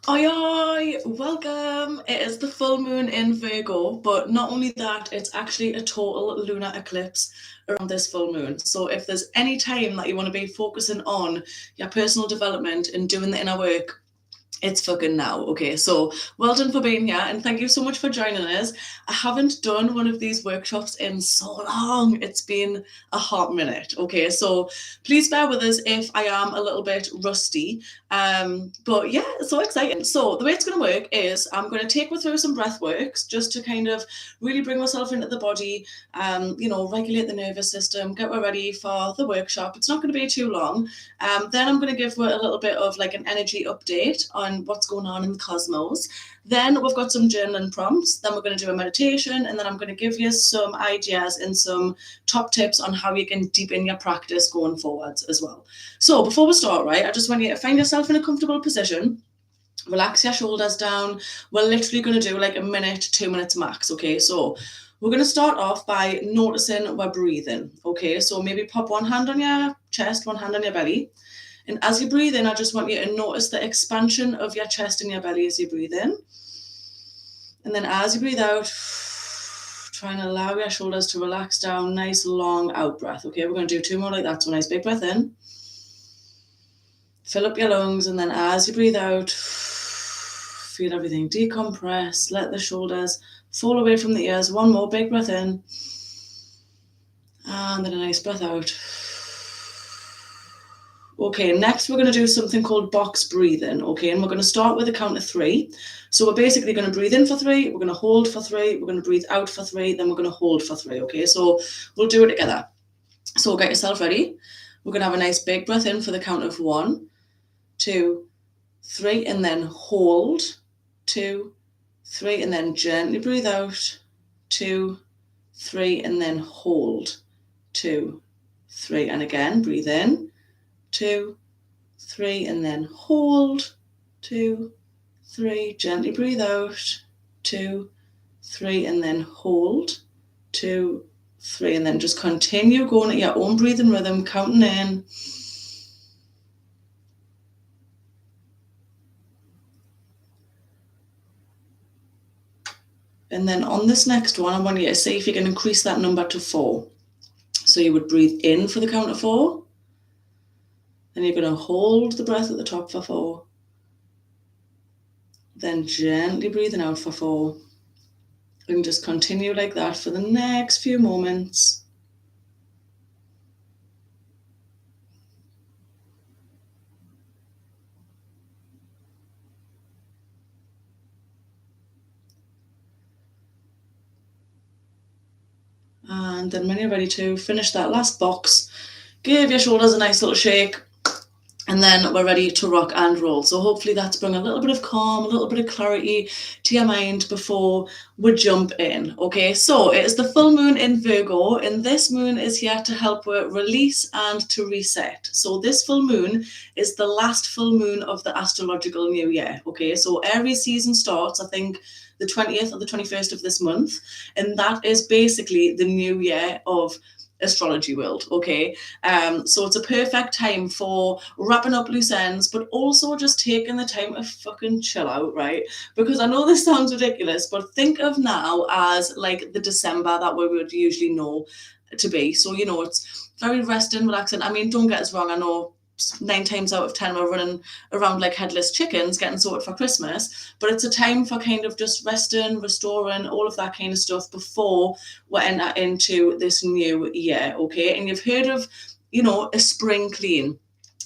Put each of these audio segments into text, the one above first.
Oi, oi, welcome. It is the full moon in Virgo, but not only that, it's actually a total lunar eclipse around this full moon. So if there's any time that you want to be focusing on your personal development and doing the inner work, it's fucking now. Okay, so well done for being here and thank you so much for joining us. I haven't done one of these workshops in so long. It's been a hot minute. Okay, so please bear with us if I am a little bit rusty. But yeah, it's so exciting. So the way it's going to work is I'm going to take you through some breath works just to kind of really bring myself into the body, regulate the nervous system, get ready for the workshop. It's not going to be too long. Then I'm going to give a little bit of like an energy update on what's going on in the cosmos. Then we've got some journaling prompts. Then we're going to do a meditation, and then I'm going to give you some ideas and some top tips on how you can deepen your practice going forwards as well. So before we start, right, I just want you to find yourself in a comfortable position. Relax your shoulders down. We're literally going to do like a minute, 2 minutes max. Okay, so we're going to start off by noticing we're breathing. Okay, so maybe pop one hand on your chest, one hand on your belly. And as you breathe in, I just want you to notice the expansion of your chest and your belly as you breathe in. And then as you breathe out, try and allow your shoulders to relax down. Nice long out breath. Okay, we're going to do two more like that. So nice big breath in. Fill up your lungs, and then as you breathe out, feel everything decompress. Let the shoulders fall away from the ears. One more big breath in. And then a nice breath out. Okay, next we're going to do something called box breathing, okay? And we're going to start with a count of 3. So we're basically going to breathe in for 3, we're going to hold for 3, we're going to breathe out for 3, then we're going to hold for 3, okay? So we'll do it together. So get yourself ready. We're going to have a nice big breath in for the count of 1, 2, 3, and then hold, 2, 3, and then gently breathe out, 2, 3, and then hold, 2, 3, and again, breathe in, 2, 3, and then hold, 2, 3, gently breathe out, 2, 3, and then hold, 2, 3, and then just continue going at your own breathing rhythm, counting in. And then on this next one, I want you to see if you can increase that number to 4. So you would breathe in for the count of 4. Then you're going to hold the breath at the top for 4. Then gently breathing out for 4. And just continue like that for the next few moments. And then when you're ready to finish that last box, give your shoulders a nice little shake. And then we're ready to rock and roll. So hopefully that's bring a little bit of calm, a little bit of clarity to your mind before we jump in. Okay, so it is the full moon in Virgo, and this moon is here to help with release and to reset. So this full moon is the last full moon of the astrological new year. Okay, so Aries season starts, I think, the 20th or the 21st of this month, and that is basically the new year of astrology world. Okay, so it's a perfect time for wrapping up loose ends, but also just taking the time to fucking chill out, right? Because I know this sounds ridiculous, but think of now as like the December that we would usually know to be. So it's very resting, relaxing. I mean, don't get us wrong, I know 9 times out of 10 we're running around like headless chickens getting sorted for Christmas, but it's a time for kind of just resting, restoring, all of that kind of stuff before we enter into this new year. Okay, and you've heard of a spring clean.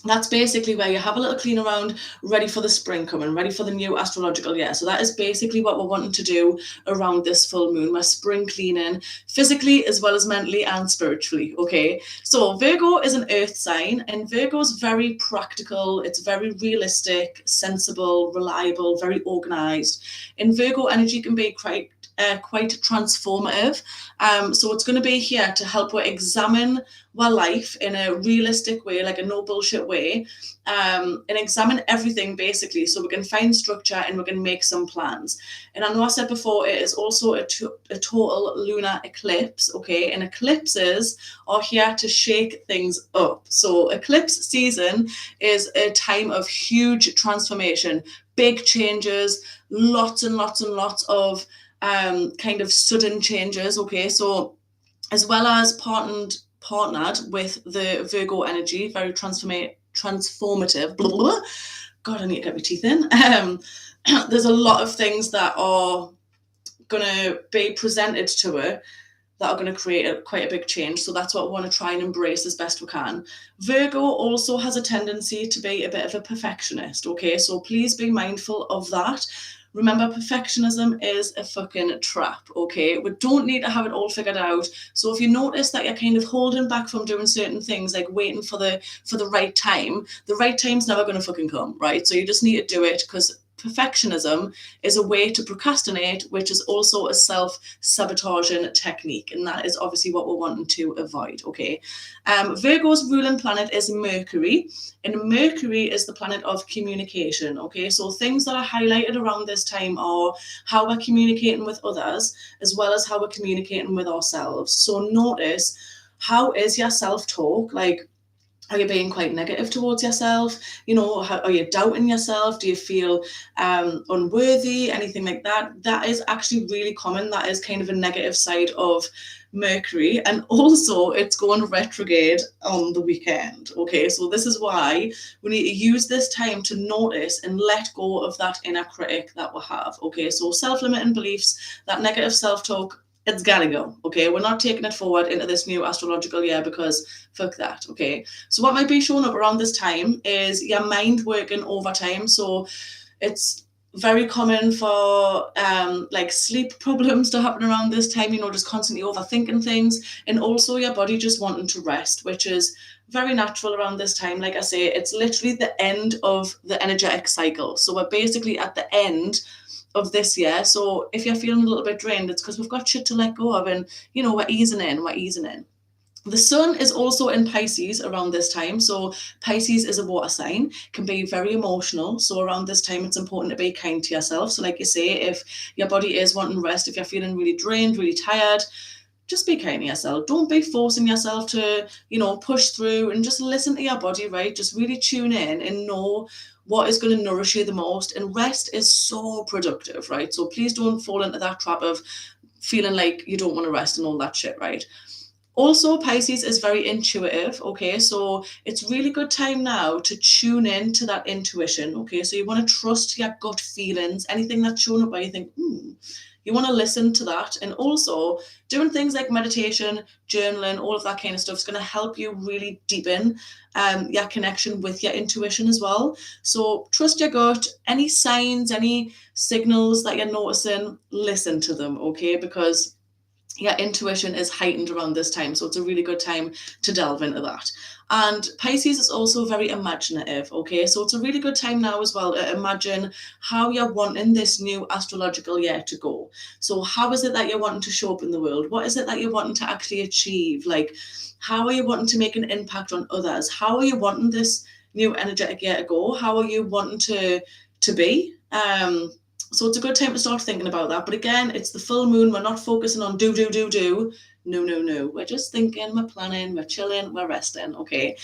That's basically where you have a little clean around, ready for the spring coming, ready for the new astrological year. So that is basically what we're wanting to do around this full moon. We're spring cleaning physically as well as mentally and spiritually. Okay, so Virgo is an earth sign, and Virgo is very practical. It's very realistic, sensible, reliable, very organized. And Virgo energy can be quite transformative. So it's going to be here to help us examine our life in a realistic way, like a no bullshit way, and examine everything basically, so we can find structure and we can make some plans. And I know I said before, it is also a total lunar eclipse, okay? And eclipses are here to shake things up. So eclipse season is a time of huge transformation, big changes, lots and lots and lots of kind of sudden changes, okay? So as well as partnered with the Virgo energy, very transformative, blah, blah, blah. God, I need to get my teeth in. There's a lot of things that are going to be presented to her that are going to create quite a big change. So that's what we want to try and embrace as best we can. Virgo also has a tendency to be a bit of a perfectionist, okay? So please be mindful of that. Remember, perfectionism is a fucking trap, okay? We don't need to have it all figured out. So if you notice that you're kind of holding back from doing certain things, like waiting for the right time, the right time's never going to fucking come, right? So you just need to do it, because perfectionism is a way to procrastinate, which is also a self-sabotaging technique, and that is obviously what we're wanting to avoid, okay? Virgo's ruling planet is Mercury, and Mercury is the planet of communication, okay? So things that are highlighted around this time are how we're communicating with others, as well as how we're communicating with ourselves. So notice, how is your self-talk? Like, are you being quite negative towards yourself? You know, are you doubting yourself? Do you feel unworthy? Anything like that? That is actually really common. That is kind of a negative side of Mercury. And also, it's going retrograde on the weekend. Okay, so this is why we need to use this time to notice and let go of that inner critic that we have. Okay, so self-limiting beliefs, that negative self-talk, it's gotta go, okay? We're not taking it forward into this new astrological year, because fuck that, okay? So what might be showing up around this time is your mind working overtime. So it's very common for like sleep problems to happen around this time, you know, just constantly overthinking things, and also your body just wanting to rest, which is very natural around this time. Like I say, it's literally the end of the energetic cycle. So we're basically at the end of this year. So if you're feeling a little bit drained, it's because we've got shit to let go of, and you know, we're easing in. The sun is also in Pisces around this time. So Pisces is a water sign, can be very emotional. So around this time, it's important to be kind to yourself. So like you say, if your body is wanting rest, if you're feeling really drained, really tired, just be kind to yourself. Don't be forcing yourself to, you know, push through, and just listen to your body, right? Just really tune in and know what is going to nourish you the most. And rest is so productive, right? So please don't fall into that trap of feeling like you don't want to rest and all that shit, right? Also, Pisces is very intuitive, okay? So it's really good time now to tune in to that intuition, okay? So you want to trust your gut feelings, anything that's showing up where you think, you want to listen to that. And also doing things like meditation, journaling, all of that kind of stuff is going to help you really deepen your connection with your intuition as well. So trust your gut. Any signs, any signals that you're noticing, listen to them, okay? Because your intuition is heightened around this time. So it's a really good time to delve into that. And Pisces is also very imaginative, okay? So it's a really good time now as well to imagine how you're wanting this new astrological year to go. So how is it that you're wanting to show up in the world? What is it that you're wanting to actually achieve? Like, how are you wanting to make an impact on others? How are you wanting this new energetic year to go? How are you wanting to be? So it's a good time to start thinking about that. But again, it's the full moon. We're not focusing on do. No. We're just thinking, we're planning, we're chilling, we're resting, okay?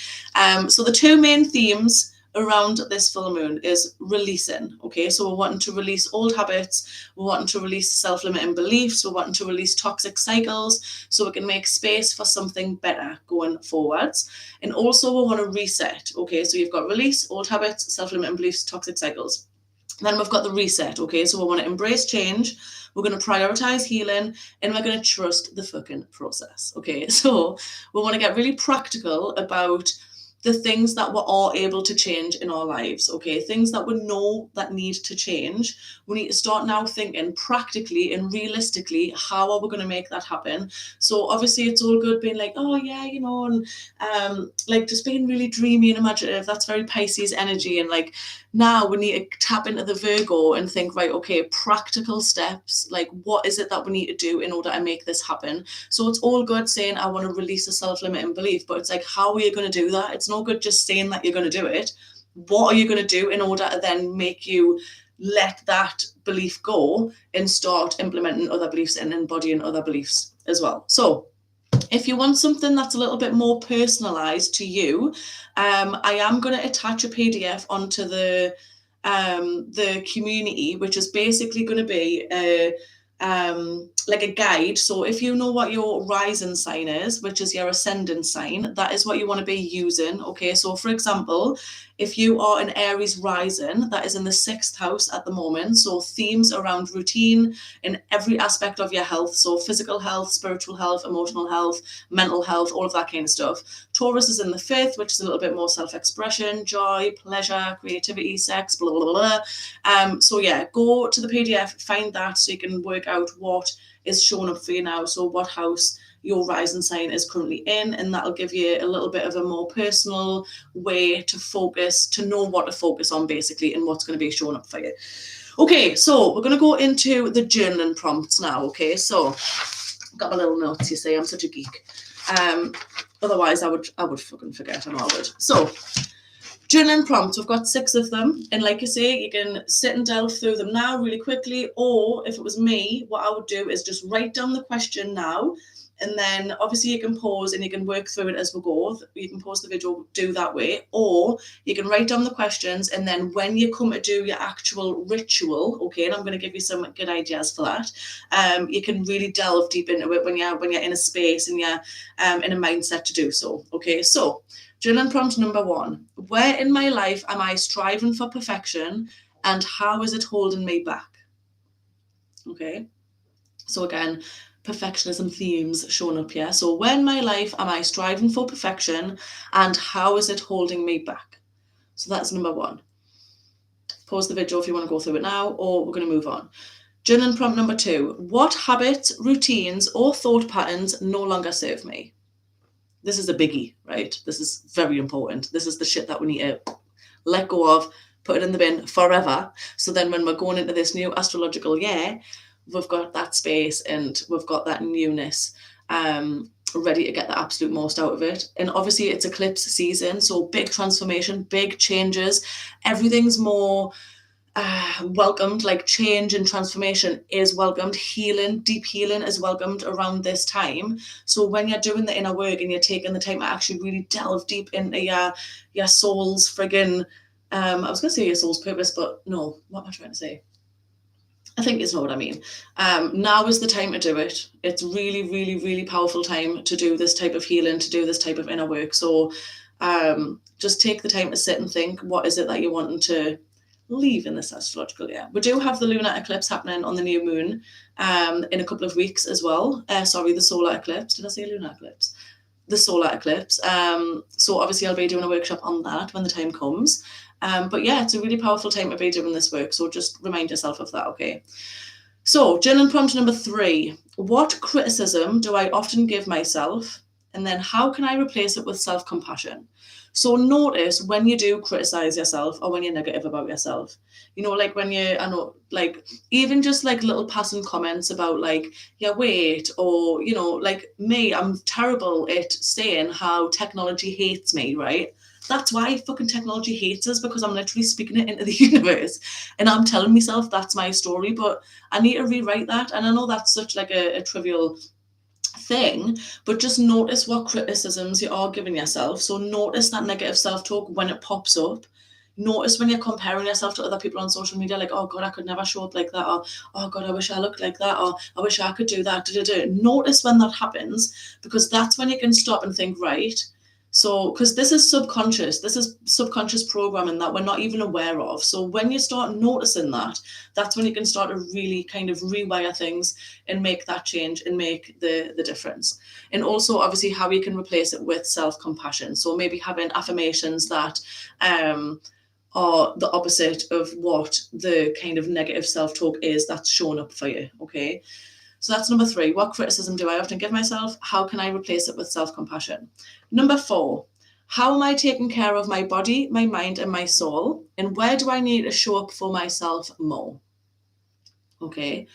So the two main themes around this full moon is releasing, okay? So we're wanting to release old habits, we're wanting to release self-limiting beliefs, we're wanting to release toxic cycles so we can make space for something better going forwards. And also we want to reset, okay? So you've got release, old habits, self-limiting beliefs, toxic cycles. Then we've got the reset, okay? So we want to embrace change, we're going to prioritize healing, and we're going to trust the fucking process, okay? So we want to get really practical about the things that we are able to change in our lives, okay? Things that we know that need to change. We need to start now thinking practically and realistically, how are we going to make that happen? So obviously it's all good being like, oh yeah, you know, and like just being really dreamy and imaginative. That's very Pisces energy. And like now we need to tap into the Virgo and think, right, okay, practical steps. Like what is it that we need to do in order to make this happen? So it's all good saying, I want to release a self-limiting belief, but it's like, how are you going to do that? It's no good just saying that you're going to do it. What are you going to do in order to then make you let that belief go and start implementing other beliefs and embodying other beliefs as well? So if you want something that's a little bit more personalized to you, I am going to attach a PDF onto the community, which is basically going to be like a guide. So if you know what your rising sign is, which is your ascendant sign, that is what you want to be using. Okay, so for example, if you are an Aries rising, that is in the 6th house at the moment. So themes around routine in every aspect of your health. So physical health, spiritual health, emotional health, mental health, all of that kind of stuff. Taurus is in the 5th, which is a little bit more self-expression, joy, pleasure, creativity, sex, blah, blah, blah. So yeah, go to the PDF, find that so you can work out what is showing up for you now. So what house your rising sign is currently in, and that'll give you a little bit of a more personal way to focus, to know what to focus on basically, and what's going to be showing up for you. Okay, so we're going to go into the journaling prompts now. Okay, so I've got my little notes, you see, I'm such a geek. Otherwise I would fucking forget, I'm all good. So journaling prompts, we've got 6 of them, and like I say, you can sit and delve through them now really quickly, or if it was me, what I would do is just write down the question now, and then obviously you can pause and you can work through it as we go. You can pause the video, do that way, or you can write down the questions, and then when you come to do your actual ritual, okay, and I'm going to give you some good ideas for that, you can really delve deep into it when you're in a space and you're in a mindset to do so. Okay, so journaling prompt number 1. Where in my life am I striving for perfection, and how is it holding me back? Okay, so again, perfectionism themes showing up here. So where in my life am I striving for perfection, and how is it holding me back? So that's number 1. Pause the video if you want to go through it now, or we're going to move on. Journaling prompt number 2. What habits, routines, or thought patterns no longer serve me? This is a biggie, right? This is very important. This is the shit that we need to let go of, put it in the bin forever. So then when we're going into this new astrological year, we've got that space and we've got that newness ready to get the absolute most out of it. And obviously it's eclipse season, so big transformation, big changes. Everything's more welcomed, like change and transformation is welcomed. Healing, deep healing is welcomed around this time. So when you're doing the inner work and you're taking the time to actually really delve deep into your soul's friggin', I was going to say your soul's purpose, but no, what am I trying to say? I think it's not what I mean. Now is the time to do it. It's really, really, really powerful time to do this type of healing, to do this type of inner work. So just take the time to sit and think, what is it that you're wanting to leave in this astrological year? We do have the lunar eclipse happening on the new moon in a couple of weeks as well. The solar eclipse. Did I say lunar eclipse? The solar eclipse. So obviously I'll be doing a workshop on that when the time comes. But yeah, it's a really powerful time to be doing this work. So just remind yourself of that, okay? So journaling prompt number 3. What criticism do I often give myself? And then how can I replace it with self-compassion? So notice when you do criticize yourself or when you're negative about yourself, like when even just like little passing comments about like your weight, or, like me, I'm terrible at saying how technology hates me, right? That's why fucking technology hates us, because I'm literally speaking it into the universe and I'm telling myself that's my story, but I need to rewrite that. And I know that's such like a trivial thing, but just notice what criticisms you are giving yourself. So notice that negative self-talk when it pops up. Notice when you're comparing yourself to other people on social media, like, oh God, I could never show up like that, or oh God, I wish I looked like that, or I wish I could do that. Notice when that happens, because that's when you can stop and think, right, so, because this is subconscious programming that we're not even aware of. So when you start noticing that, that's when you can start to really kind of rewire things and make that change and make the difference. And also, obviously, how you can replace it with self-compassion. So maybe having affirmations that are the opposite of what the kind of negative self-talk is that's shown up for you, okay? So that's number 3. What criticism do I often give myself? How can I replace it with self-compassion? Number 4, how am I taking care of my body, my mind, and my soul? And where do I need to show up for myself more? Okay,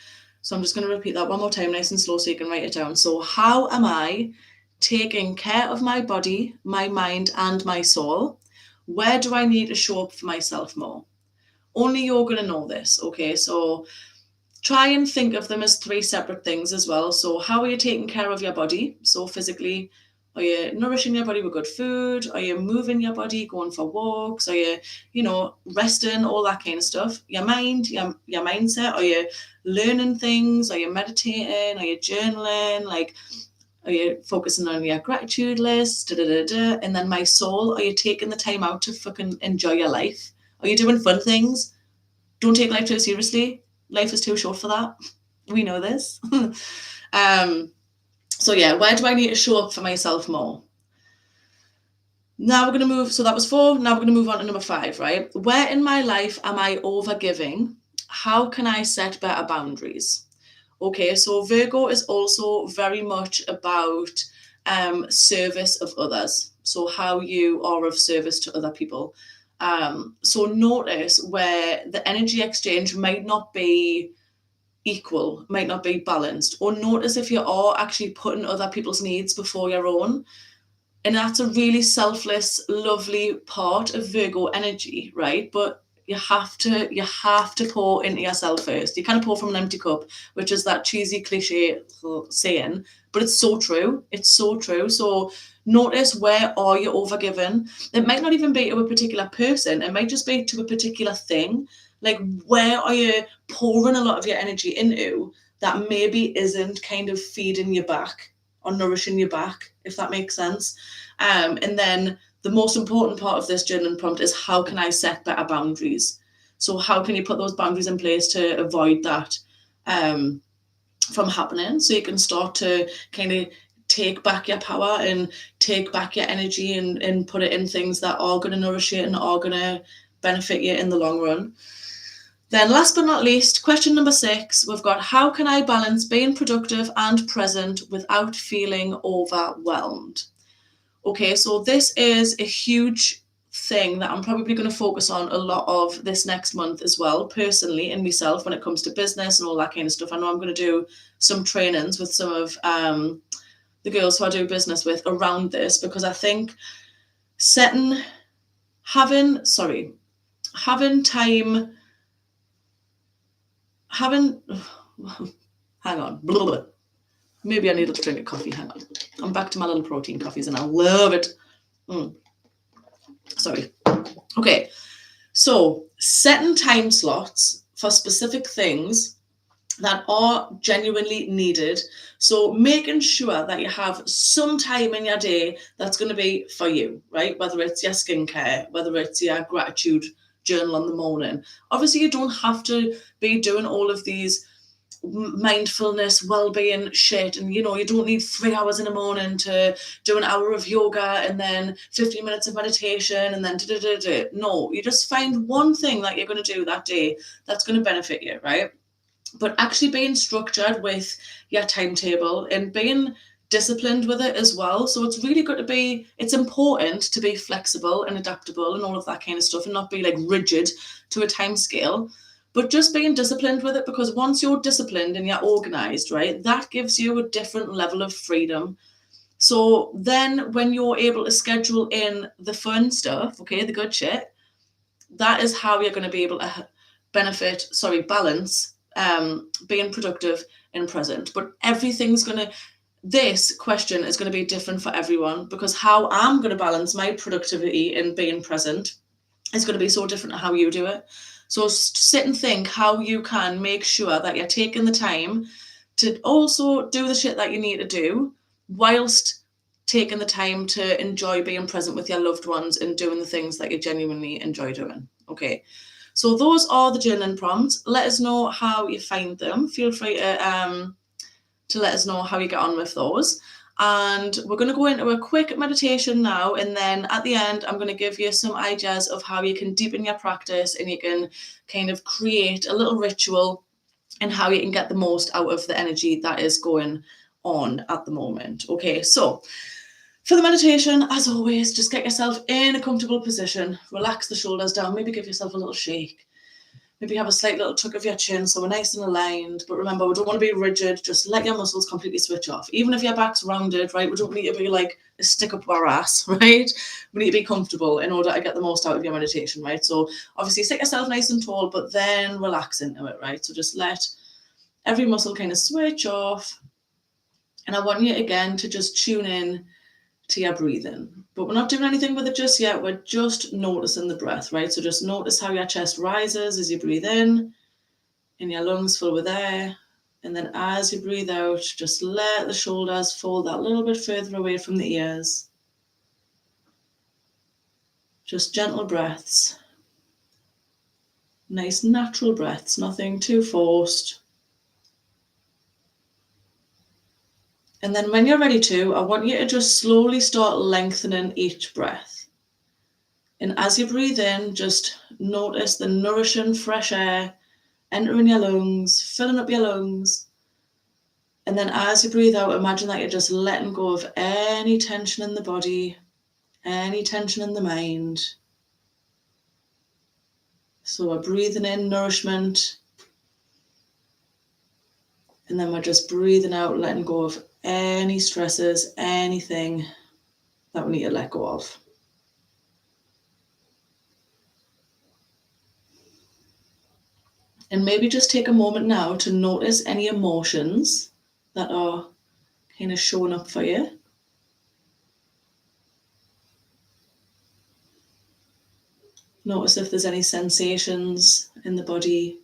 so I'm just going to repeat that one more time, nice and slow, so you can write it down. So how am I taking care of my body, my mind, and my soul. Where do I need to show up for myself more? Only you're going to know this, okay? So try and think of them as 3 separate things as well. So how are you taking care of your body? So physically, are you nourishing your body with good food? Are you moving your body, going for walks? Are you, resting, all that kind of stuff? Your mind, your mindset, are you learning things? Are you meditating? Are you journaling? Like, are you focusing on your gratitude list? And then my soul, are you taking the time out to fucking enjoy your life? Are you doing fun things? Don't take life too seriously. Life is too short for that. We know this. So yeah, where do I need to show up for myself more? Now we're going to move, so that was 4, now we're going to move on to number 5, right? Where in my life am I overgiving? How can I set better boundaries? Okay, so Virgo is also very much about service of others. So how you are of service to other people. So notice where the energy exchange might not be equal, might not be balanced, or notice if you are actually putting other people's needs before your own. And that's a really selfless, lovely part of Virgo energy, right? But you have to pour into yourself first. You can't pour from an empty cup, which is that cheesy cliche saying, but it's so true. It's so true. So notice, where are you overgiving? It might not even be to a particular person. It might just be to a particular thing. Like, where are you pouring a lot of your energy into that maybe isn't kind of feeding you back or nourishing you back, if that makes sense? And then the most important part of this journaling prompt is, how can I set better boundaries? So how can you put those boundaries in place to avoid that from happening, so you can start to kind of take back your power and take back your energy and put it in things that are going to nourish you and are going to benefit you in the long run. Then last but not least, question number 6, we've got, how can I balance being productive and present without feeling overwhelmed? Okay, so this is a huge thing that I'm probably going to focus on a lot of this next month as well, personally, in myself, when it comes to business and all that kind of stuff. I know I'm going to do some trainings with some of the girls who I do business with around this, because I think having time, hang on, blah, blah, blah. Maybe I need a little drink of coffee. Hang on. I'm back to my little protein coffees and I love it. Sorry. Okay. So setting time slots for specific things that are genuinely needed. So making sure that you have some time in your day that's going to be for you, right? Whether it's your skincare, whether it's your gratitude journal in the morning. Obviously, you don't have to be doing all of these mindfulness, well-being shit, and you don't need 3 hours in the morning to do an hour of yoga and then 15 minutes of meditation and then no, you just find one thing that you're going to do that day that's going to benefit you, right? But actually being structured with your timetable and being disciplined with it as well. So it's really good it's important to be flexible and adaptable and all of that kind of stuff, and not be like rigid to a time scale, but just being disciplined with it, because once you're disciplined and you're organized, right, that gives you a different level of freedom. So then when you're able to schedule in the fun stuff, okay, the good shit, that is how you're going to be able to balance being productive and present. But this question is going to be different for everyone, because how I'm going to balance my productivity and being present is going to be so different to how you do it. So sit and think how you can make sure that you're taking the time to also do the shit that you need to do, whilst taking the time to enjoy being present with your loved ones and doing the things that you genuinely enjoy doing. Okay. So those are the journaling prompts. Let us know how you find them. Feel free to let us know how you get on with those. And we're going to go into a quick meditation now, and then at the end I'm going to give you some ideas of how you can deepen your practice and you can kind of create a little ritual and how you can get the most out of the energy that is going on at the moment. Okay, so for the meditation, as always, just get yourself in a comfortable position, relax the shoulders down, maybe give yourself a little shake. Maybe have a slight little tuck of your chin so we're nice and aligned. But remember, we don't want to be rigid. Just let your muscles completely switch off. Even if your back's rounded, right? We don't need to be like a stick up our ass, right? We need to be comfortable in order to get the most out of your meditation, right? So obviously sit yourself nice and tall, but then relax into it, right? So just let every muscle kind of switch off. And I want you again to just tune in to your breathing. But we're not doing anything with it just yet. We're just noticing the breath, right? So just notice how your chest rises as you breathe in and your lungs fill with air. And then as you breathe out, just let the shoulders fold that little bit further away from the ears. Just gentle breaths. Nice natural breaths, nothing too forced. And then when you're ready to, I want you to just slowly start lengthening each breath. And as you breathe in, just notice the nourishing fresh air entering your lungs, filling up your lungs. And then as you breathe out, imagine that you're just letting go of any tension in the body, any tension in the mind. So we're breathing in nourishment. And then we're just breathing out, letting go of any stresses, anything that we need to let go of. And maybe just take a moment now to notice any emotions that are kind of showing up for you. Notice if there's any sensations in the body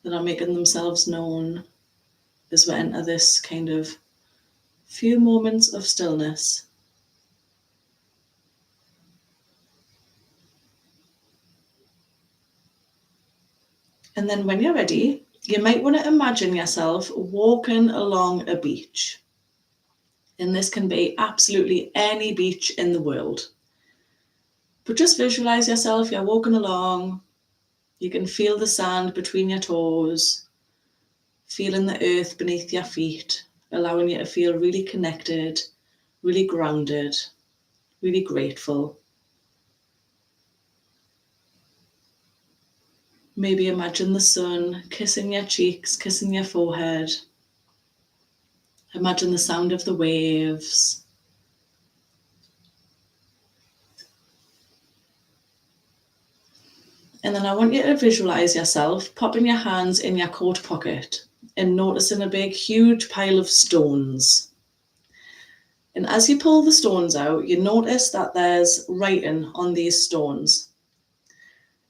that are making themselves known as we enter this kind of few moments of stillness. And then when you're ready, you might want to imagine yourself walking along a beach. And this can be absolutely any beach in the world. But just visualize yourself, you're walking along, you can feel the sand between your toes, feeling the earth beneath your feet, allowing you to feel really connected, really grounded, really grateful. Maybe imagine the sun kissing your cheeks, kissing your forehead. Imagine the sound of the waves. And then I want you to visualize yourself popping your hands in your coat pocket and noticing a big, huge pile of stones. And as you pull the stones out, you notice that there's writing on these stones.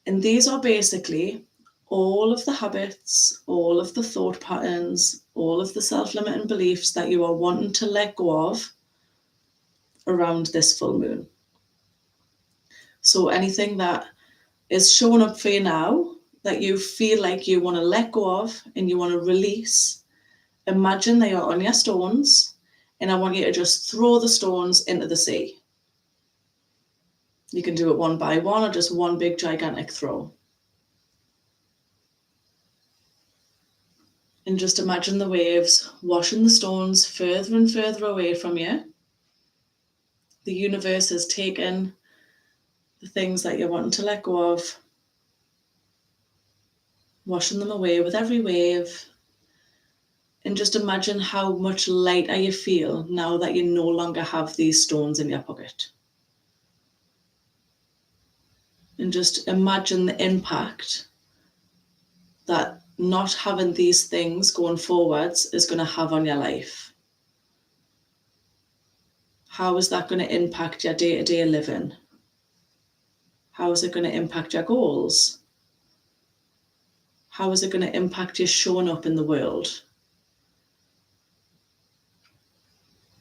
And these are basically all of the habits, all of the thought patterns, all of the self-limiting beliefs that you are wanting to let go of around this full moon. So anything that is showing up for you now that you feel like you want to let go of and you want to release, imagine they are on your stones, and I want you to just throw the stones into the sea. You can do it one by one or just one big gigantic throw. And just imagine the waves washing the stones further and further away from you. The universe has taken the things that you're wanting to let go of, washing them away with every wave. And just imagine how much lighter you feel now that you no longer have these stones in your pocket. And just imagine the impact that not having these things going forwards is going to have on your life. How is that going to impact your day-to-day living? How is it going to impact your goals? How is it going to impact you showing up in the world?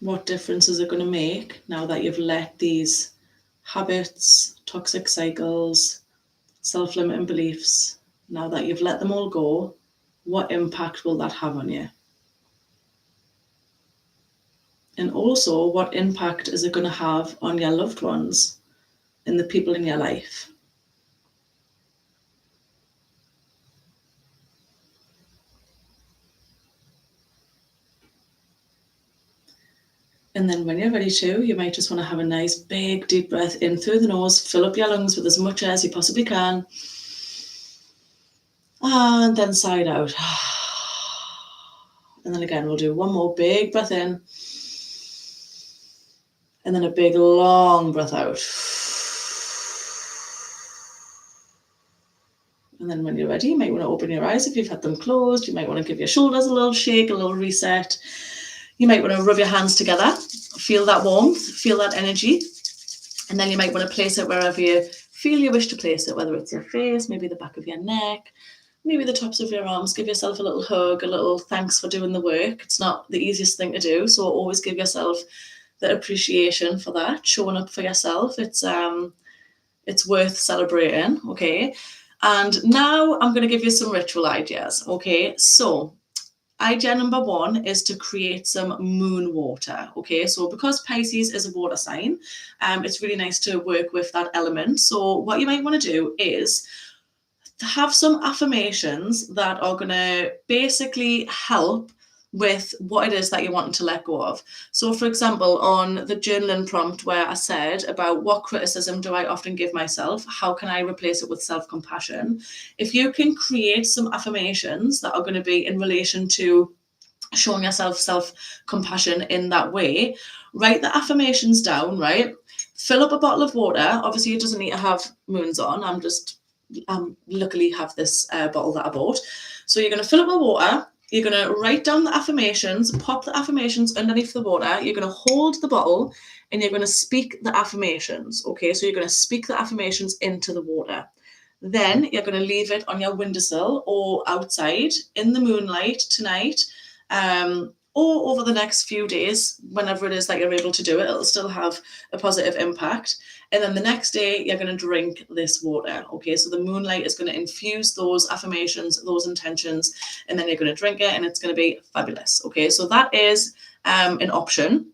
What difference is it going to make now that you've let these habits, toxic cycles, self-limiting beliefs, now that you've let them all go, what impact will that have on you? And also, what impact is it going to have on your loved ones and the people in your life? And then when you're ready to, you might just want to have a nice big deep breath in through the nose, fill up your lungs with as much air as you possibly can. And then side out. And then again, we'll do one more big breath in. And then a big long breath out. And then when you're ready, you might want to open your eyes if you've had them closed. You might want to give your shoulders a little shake, a little reset. You might want to rub your hands together, feel that warmth, feel that energy. And then you might want to place it wherever you feel you wish to place it, whether it's your face, maybe the back of your neck, maybe the tops of your arms. Give yourself a little hug, a little thanks for doing the work. It's not the easiest thing to do, so always give yourself the appreciation for that, showing up for yourself. It's worth celebrating, okay? And now I'm going to give you some ritual ideas, okay? So idea number one is to create some moon water, okay? So because Pisces is a water sign, it's really nice to work with that element. So what you might want to do is have some affirmations that are going to basically help with what it is that you're wanting to let go of. So for example, on the journaling prompt where I said about what criticism do I often give myself, how can I replace it with self-compassion? If you can create some affirmations that are going to be in relation to showing yourself self-compassion in that way, write the affirmations down, right? Fill up a bottle of water. Obviously, it doesn't need to have moons on. Luckily have this bottle that I bought. So you're going to fill up with water. You're going to write down the affirmations, pop the affirmations underneath the water. You're going to hold the bottle and you're going to speak the affirmations. Okay, so you're going to speak the affirmations into the water. Then you're going to leave it on your windowsill or outside in the moonlight tonight, or over the next few days, whenever it is that you're able to do it. It'll still have a positive impact. And then the next day, you're going to drink this water. Okay, so the moonlight is going to infuse those affirmations, those intentions, and then you're going to drink it and it's going to be fabulous. Okay, so that is an option.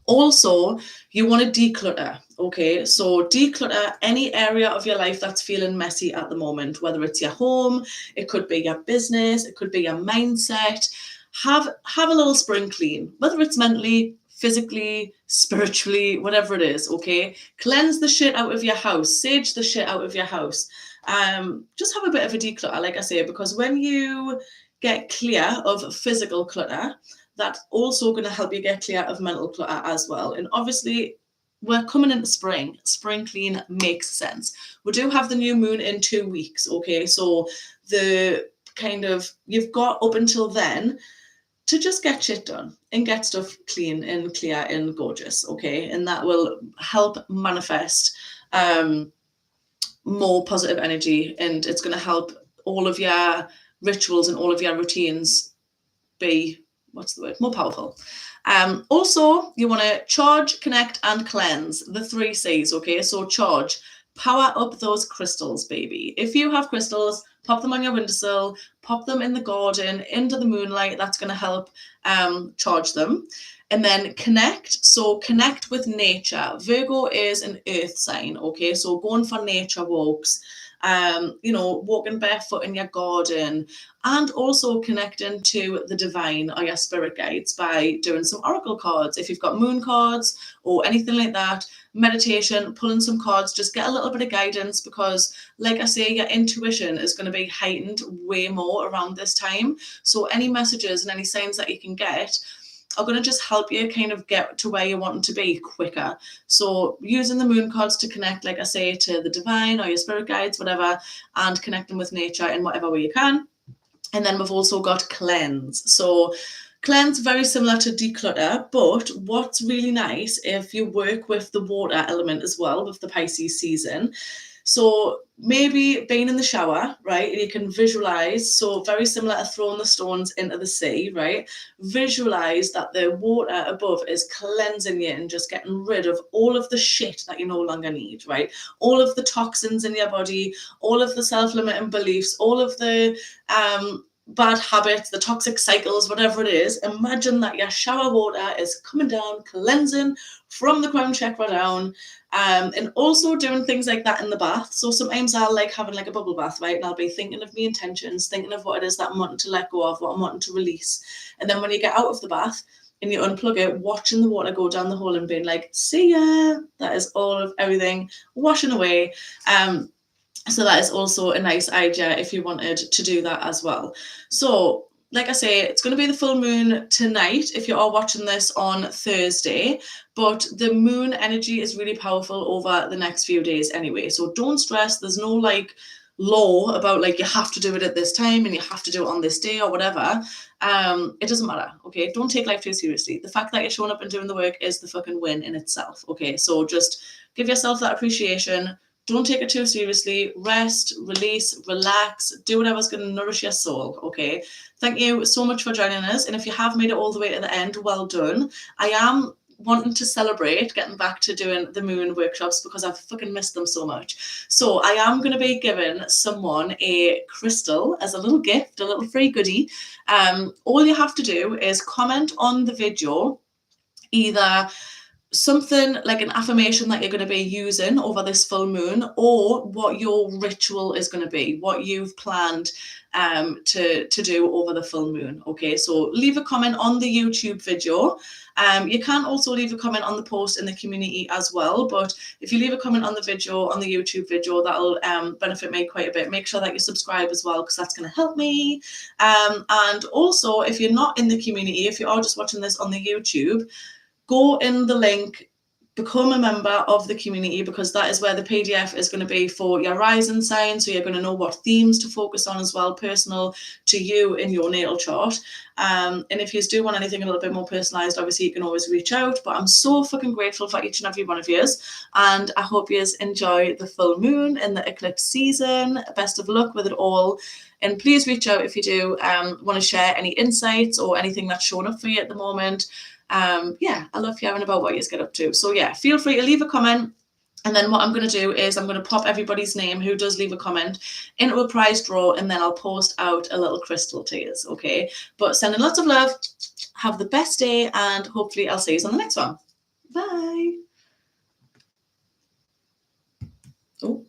Also, you want to declutter. Okay, so declutter any area of your life that's feeling messy at the moment, whether it's your home, it could be your business, it could be your mindset. Have a little spring clean, whether it's mentally, physically, spiritually, whatever it is. Okay, cleanse the shit out of your house, sage the shit out of your house. Just have a bit of a declutter, like I say, because when you get clear of physical clutter, that's also going to help you get clear of mental clutter as well. And obviously, we're coming into spring. Spring clean makes sense. We do have the new moon in 2 weeks, okay? So you've got up until then to just get shit done and get stuff clean and clear and gorgeous, okay? And that will help manifest more positive energy, and it's going to help all of your rituals and all of your routines be, more powerful. Also, you want to charge, connect, and cleanse, the 3 C's, okay? So charge, power up those crystals, baby. If you have crystals, pop them on your windowsill, pop them in the garden, into the moonlight. That's going to help charge them. And then connect. So connect with nature. Virgo is an earth sign, okay? So going for nature walks, walking barefoot in your garden, and also connecting to the divine or your spirit guides by doing some oracle cards. If you've got moon cards or anything like that, meditation, pulling some cards, just get a little bit of guidance, because like I say, your intuition is going to be heightened way more around this time. So any messages and any signs that you can get are going to just help you kind of get to where you're wanting to be quicker. So using the moon cards to connect, like I say, to the divine or your spirit guides, whatever, and connecting with nature in whatever way you can. And then we've also got cleanse. So cleanse, very similar to declutter, but what's really nice if you work with the water element as well with the Pisces season. So maybe being in the shower, right? You can visualize, so very similar to throwing the stones into the sea, right? Visualize that the water above is cleansing you and just getting rid of all of the shit that you no longer need, right? All of the toxins in your body, all of the self-limiting beliefs, all of the bad habits, the toxic cycles, whatever it is. Imagine that your shower water is coming down, cleansing from the crown chakra down. And also doing things like that in the bath. So sometimes I'll like having like a bubble bath, right? And I'll be thinking of my intentions, thinking of what it is that I'm wanting to let go of, what I'm wanting to release. And then when you get out of the bath and you unplug it, watching the water go down the hole and being like, see ya, that is all of everything washing away. So that is also a nice idea if you wanted to do that as well. So like I say, it's going to be the full moon tonight if you are watching this on Thursday, but the moon energy is really powerful over the next few days anyway. So don't stress. There's no like law about like you have to do it at this time and you have to do it on this day or whatever. It doesn't matter. Okay, don't take life too seriously. The fact that you're showing up and doing the work is the fucking win in itself. Okay, so just give yourself that appreciation. Don't take it too seriously. Rest, release, relax, do whatever's going to nourish your soul. Okay, thank you so much for joining us, and if you have made it all the way to the end, well done. I am wanting to celebrate getting back to doing the moon workshops because I've fucking missed them so much. So I am going to be giving someone a crystal as a little gift, a little free goodie. All you have to do is comment on the video, either something like an affirmation that you're going to be using over this full moon, or what your ritual is going to be, what you've planned to do over the full moon. Okay, so leave a comment on the YouTube video. You can also leave a comment on the post in the community as well, but if you leave a comment on the video, on the YouTube video, that'll benefit me quite a bit. Make sure that you subscribe as well, because that's going to help me. And also, if you're not in the community, if you are just watching this on the YouTube, go in the link, become a member of the community, because that is where the PDF is going to be for your rising sign. So you're going to know what themes to focus on as well, personal to you in your natal chart. And if you do want anything a little bit more personalized, obviously you can always reach out. But I'm so fucking grateful for each and every one of you, and I hope you enjoy the full moon and the eclipse season. Best of luck with it all. And please reach out if you do want to share any insights or anything that's showing up for you at the moment. Yeah, I love hearing about what you get up to. So yeah, feel free to leave a comment. And then what I'm going to do is I'm going to pop everybody's name who does leave a comment into a prize draw, and then I'll post out a little crystal to you. Okay, but sending lots of love. Have the best day, and hopefully I'll see you on the next one. Bye. Oh.